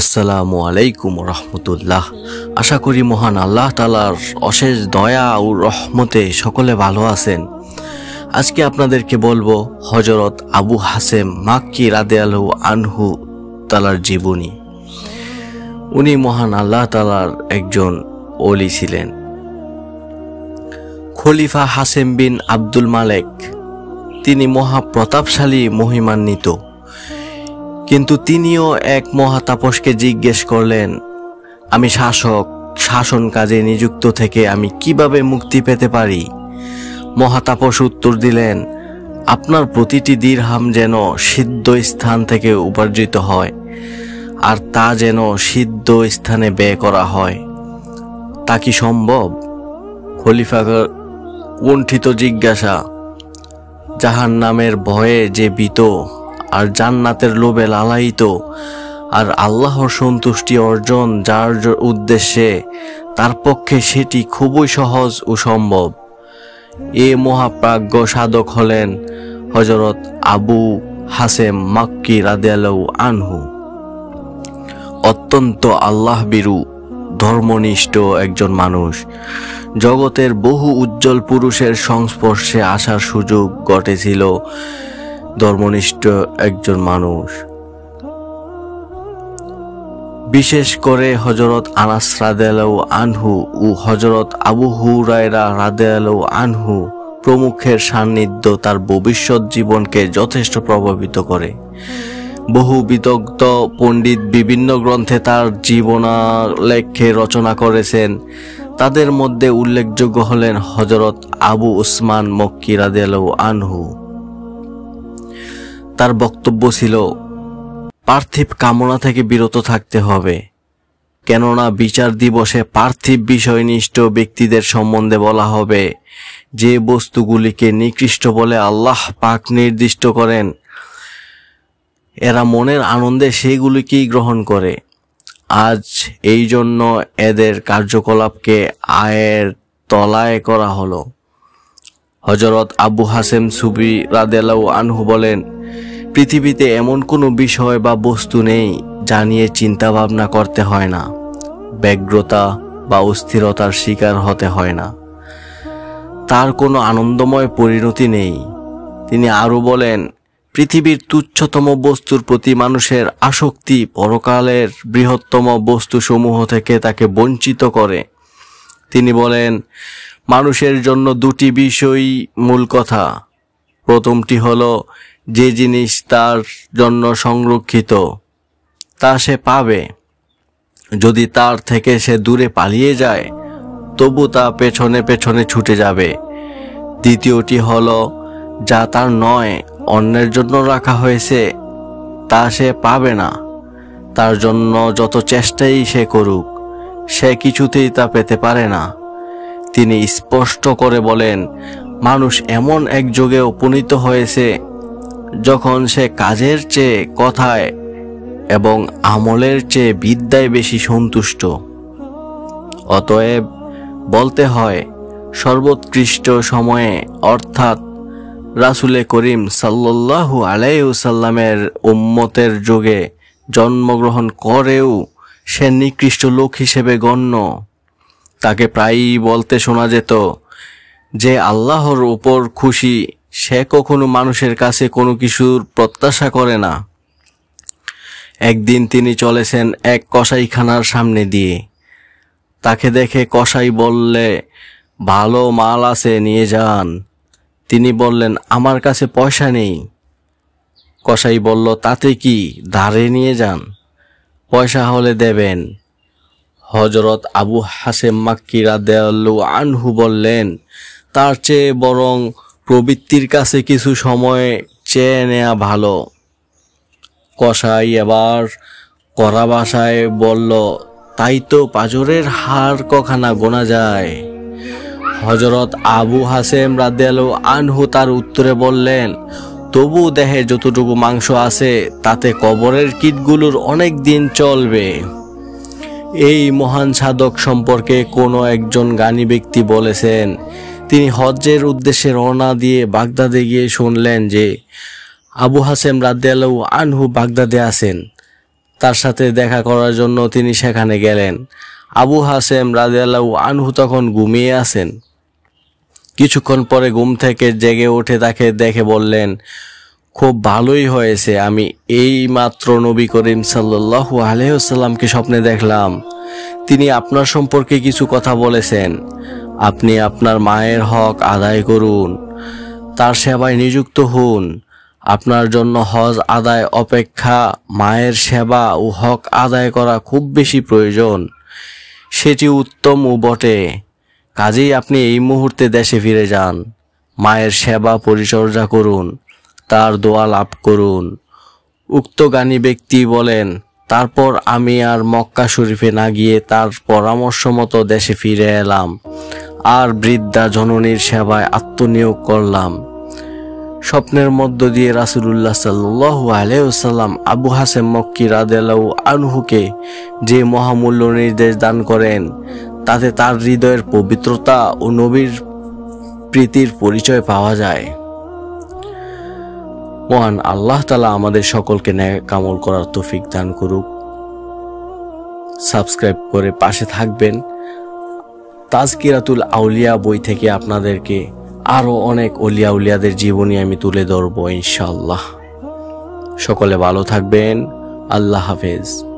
আসসালামু আলাইকুম রহমতুল্লাহ। আশা করি মহান আল্লাহ তাআলার অশেষ দয়া ও রহমতে সকলে ভালো আছেন। আজকে আপনাদেরকে বলবো হযরত আবু হাসেম মাক্কি রাদিয়াল্লাহু আনহু তাআলার জীবনী। উনি মহান আল্লাহ তাআলার একজন ওলি ছিলেন। খলিফা হাসেম বিন আব্দুল মালেক তিনি মহাপ্রতাপশালী মহিমান্বিত, কিন্তু তিনিও এক মহাতাপসকে জিজ্ঞেস করলেন, আমি শাসন কাজে নিযুক্ত থেকে আমি কিভাবে মুক্তি পেতে পারি? মহাতাপস উত্তর দিলেন, আপনার প্রতিটি দিরহাম যেন সিদ্ধ স্থান থেকে উপার্জিত হয়, আর তা যেন সিদ্ধ স্থানে ব্যয় করা হয়। তা কি সম্ভব? খলিফার কুণ্ঠিত জিজ্ঞাসা। জাহান্নামের ভয়ে যে ভীত আর জান্নাতের লোভে লালায়িত আর আল্লাহর সন্তুষ্টি অর্জন যার উদ্দেশ্যে, তার পক্ষে সেটি খুবই সহজ ও সম্ভব। এ মহাপ্রাজ্ঞ সাধক হলেন হযরত আবু হাসেম মাক্কি রাদিয়াল্লাহু আনহু। অত্যন্ত আল্লাহভীরু ধর্মনিষ্ঠ একজন মানুষ। জগতের বহু উজ্জ্বল পুরুষের সংস্পর্শে আসার সুযোগ ঘটেছিল ধর্মনিষ্ঠ একজন মানুষ। বিশেষ করে হযরত আনাস রাদিয়াল্লাহু আনহু ও হযরত আবু হুরায়রা রাদিয়াল্লাহু আনহু প্রমুখের সান্নিধ্য তার ভবিষ্যৎ জীবনকে যথেষ্ট প্রভাবিত করে। বহু বিদগ্ধ পণ্ডিত বিভিন্ন গ্রন্থে তার জীবনালেখ্যে রচনা করেছেন। তাদের মধ্যে উল্লেখযোগ্য হলেন হযরত আবু উসমান মক্কি রাদিয়াল্লাহু আনহু। তার বক্তব্য ছিল, পার্থিব কামনা থেকে বিরত থাকতে হবে, কেননা বিচার দিবসে পার্থিব বিষয়নিষ্ঠ ব্যক্তিদের সম্বন্ধে বলা হবে যে বস্তুগুলিকে নিকৃষ্ট বলে আল্লাহ পাক নির্দিষ্ট করেন, এরা মনের আনন্দে সেগুলিকেই গ্রহণ করে। আজ এই জন্য এদের কার্যকলাপকে আয়ের তলায় করা হলো। হযরত আবু হাসেম সুবি রাদিয়াল্লাহু আনহু বলেন, পৃথিবীতে এমন কোনো বিষয় বা বস্তু নেই যা নিয়ে চিন্তা ভাবনা করতে হয় না, ব্যগ্রতা বা অস্থিরতার শিকার হতে হয় না, তার কোনো আনন্দময় পরিণতি নেই। তিনি আরো বলেন, পৃথিবীর তুচ্ছতম বস্তুর প্রতি মানুষের আসক্তি পরকালের বৃহত্তম বস্তুসমূহ থেকে তাকে বঞ্চিত করে। তিনি বলেন, মানুষের জন্য দুটি বিষয়ই মূল কথা। প্রথমটি হলো, যে জিনিস তার জন্য সংরক্ষিত তা সে পাবে। যদি তার থেকে সে দূরে পালিয়ে যায়, তবু তা পেছনে পেছনে ছুটে যাবে। দ্বিতীয়টি হলো, যা তার নয়, অন্যের জন্য রাখা হয়েছে, তা সে পাবে না। তার জন্য যত চেষ্টাই সে করুক, সে কিছুতেই তা পেতে পারে না। তিনি স্পষ্ট করে বলেন, মানুষ এমন এক যুগে উপনীত হয়েছে যখন সে কাজের চেয়ে কথায় এবং আমলের চেয়ে বিদ্যায় বেশি সন্তুষ্ট। অতএব বলতে হয়, সর্বোৎকৃষ্ট সময়ে অর্থাৎ রাসূলে করিম সাল্লাল্লাহু আলাইহি ওয়াসাল্লামের উম্মতের যুগে জন্মগ্রহণ করেও সে নিকৃষ্ট লোক হিসেবে গণ্য। তাকে প্রায়ই বলতে শোনা যেত যে আল্লাহর উপর খুশি, সে কখনো মানুষের কাছে কোনো কিছুর প্রত্যাশা করে না। একদিন তিনি চলেছেন এক কসাইখানার সামনে দিয়ে। তাকে দেখে কসাই বললে, ভালো মাল আছে, নিয়ে যান। তিনি বললেন, আমার কাছে পয়সা নেই। কসাই বলল, তাতে কি, ধারে নিয়ে যান, পয়সা হলে দেবেন। হযরত আবু হাসেম মাক্কি রাদিয়াল্লাহু আনহু বললেন, তার চেয়ে বরং প্রবৃত্তির কাছে কিছু সময় চেয়ে নেওয়া ভালো। কসাই এবার কড়া ভাষায় বলল, তাই তো পাঁজরের হাড় কখানা গোনা যায়। হযরত আবু হাসেম রাদিয়াল্লাহু আনহু তার উত্তরে বললেন, তবু দেহে যতটুকু মাংস আছে তাতে কবরের কীটগুলোর অনেক দিন চলবে। এই মহান সাধক সম্পর্কে কোনো একজন জ্ঞানী ব্যক্তি বলেছেন, তিনি হজ্জের উদ্দেশ্যে রওনা দিয়ে বাগদাদে গিয়ে শুনলেন যে আবু হাসেম রাদিয়াল্লাহু আনহু বাগদাদে আছেন। তার সাথে দেখা করার জন্য তিনি সেখানে গেলেন। আবু হাসেম রাদিয়াল্লাহু আনহু তখন ঘুমিয়ে আছেন। কিছুক্ষণ পরে ঘুম থেকে জেগে উঠে তাকে দেখে বললেন, খুব ভালোই হয়েছে, আমি এই মাত্র নবী করিম সাল্লাল্লাহু আলাইহি ওয়াসাল্লামকে স্বপ্নে দেখলাম। তিনি আপনার সম্পর্কে কিছু কথা বলেছেন। আপনি আপনার মায়ের হক আদায় করুন, তার সেবায় নিযুক্ত হন। আপনার জন্য হজ আদায় অপেক্ষা মায়ের সেবা ও হক আদায় করা খুব বেশি প্রয়োজন, সেটি উত্তম ও বটে। কাজেই আপনি এই মুহূর্তে দেশে ফিরে যান, মায়ের সেবা পরিচর্যা করুন, তার দোয়া লাভ করুন। উক্ত জ্ঞানী ব্যক্তি বলেন, তারপর আমি আর মক্কা শরীফে না গিয়ে তার পরামর্শ মতো দেশে ফিরে এলাম আর বৃদ্ধা জননীর সেবায় আত্মনিয়োগ করলাম। স্বপ্নের মধ্য দিয়ে রাসূলুল্লাহ সাল্লাল্লাহু আলাইহি ওয়াসাল্লাম আবু হাসেম মক্কি রাদিয়াল্লাহু আনহুকে যে মহামূল্য নির্দেশ দান করেন, তাতে তার হৃদয়ের পবিত্রতা ও নবীর প্রীতির পরিচয় পাওয়া যায়। মহান আল্লাহ তাআলা আমাদের সকলকে নেক আমল করার তৌফিক দান করুক। সাবস্ক্রাইব করে পাশে থাকবেন। তাজকিরাতুল আউলিয়া বই থেকে আপনাদেরকে আরো অনেক ওলিয়া উলিয়াদের জীবনী আমি তুলে ধরবো ইনশাআল্লাহ। সকলে ভালো থাকবেন। আল্লাহ হাফেজ।